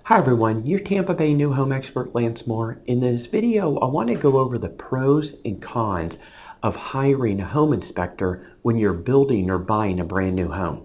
Hi everyone, your Tampa Bay new home expert Lance Mohr. In this video, I want to go over the pros and cons of hiring a home inspector when you're building or buying a brand new home.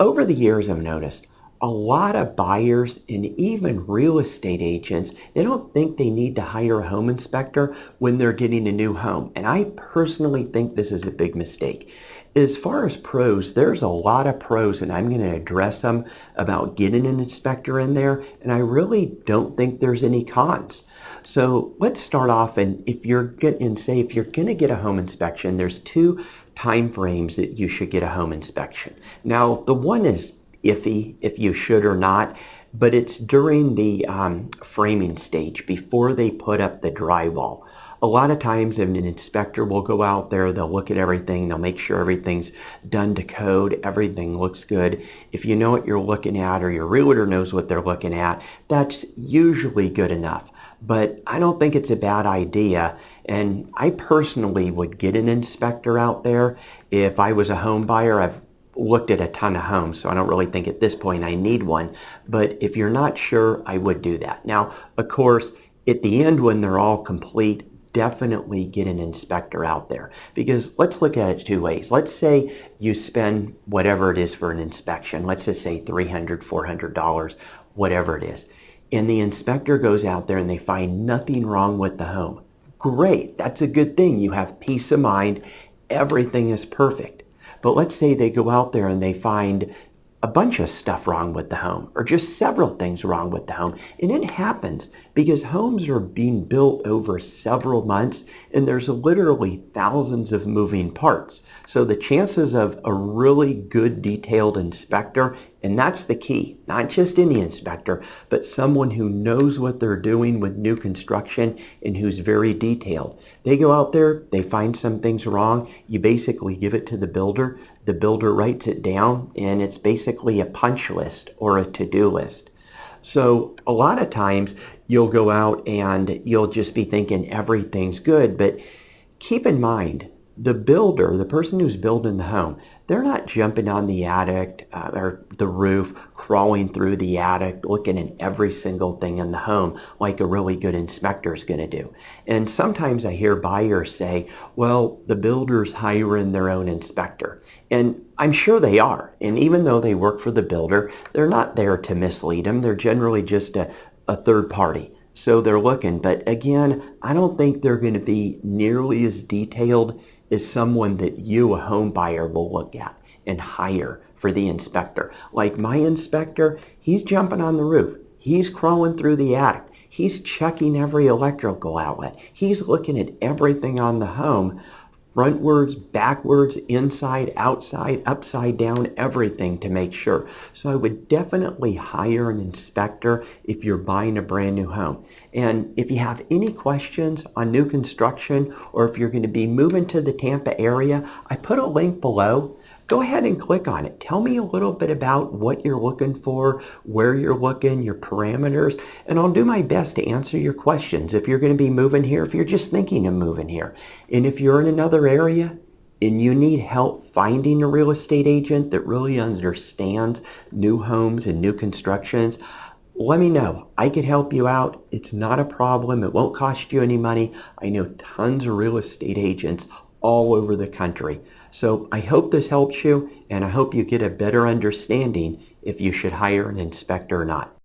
Over the years, I've noticed a lot of buyers and even real estate agents, they don't think they need to hire a home inspector when they're getting a new home. And I personally think this is a big mistake. As far as pros, there's a lot of pros, and I'm going to address them about getting an inspector in there. And I really don't think there's any cons. So let's start off, and if you're going to get a home inspection, there's two time frames that you should get a home inspection. Now, the one is iffy if you should or not, but it's during the framing stage before they put up the drywall. A lot of times an inspector will go out there, they'll look at everything, they'll make sure everything's done to code, everything looks good. If you know what you're looking at or your realtor knows what they're looking at, that's usually good enough. But I don't think it's a bad idea, and I personally would get an inspector out there. If I was a home buyer, I've looked at a ton of homes, so I don't really think at this point I need one. But if you're not sure, I would do that. Now, of course, at the end when they're all complete, definitely get an inspector out there, because let's look at it two ways. Let's say you spend whatever it is for an inspection. Let's just say $300, $400, whatever it is. And the inspector goes out there and they find nothing wrong with the home. Great, that's a good thing. You have peace of mind. Everything is perfect. But let's say they go out there and they find a bunch of stuff wrong with the home, or just several things wrong with the home. And it happens because homes are being built over several months and there's literally thousands of moving parts. So the chances of a really good detailed inspector, and that's the key, not just any inspector, but someone who knows what they're doing with new construction and who's very detailed. They go out there, they find some things wrong, you basically give it to the builder writes it down, and it's basically a punch list or a to-do list. So a lot of times you'll go out and you'll just be thinking everything's good, but keep in mind, the builder, the person who's building the home, they're not jumping on the attic or the roof, crawling through the attic, looking at every single thing in the home like a really good inspector is going to do. And sometimes I hear buyers say, well, the builder's hiring their own inspector. And I'm sure they are. And even though they work for the builder, they're not there to mislead them. They're generally just a third party. So they're looking. But again, I don't think they're going to be nearly as detailed as someone that you, a home buyer, will look at and hire for the inspector. Like my inspector, he's jumping on the roof. He's crawling through the attic. He's checking every electrical outlet. He's looking at everything on the home, frontwards, backwards, inside, outside, upside down, everything to make sure. So I would definitely hire an inspector if you're buying a brand new home. And if you have any questions on new construction, or if you're going to be moving to the Tampa area, I put a link below. Go ahead and click on it. Tell me a little bit about what you're looking for, where you're looking, your parameters, and I'll do my best to answer your questions if you're going to be moving here, if you're just thinking of moving here. And if you're in another area and you need help finding a real estate agent that really understands new homes and new constructions, let me know. I could help you out. It's not a problem. It won't cost you any money. I know tons of real estate agents all over the country. So I hope this helps you, and I hope you get a better understanding if you should hire an inspector or not.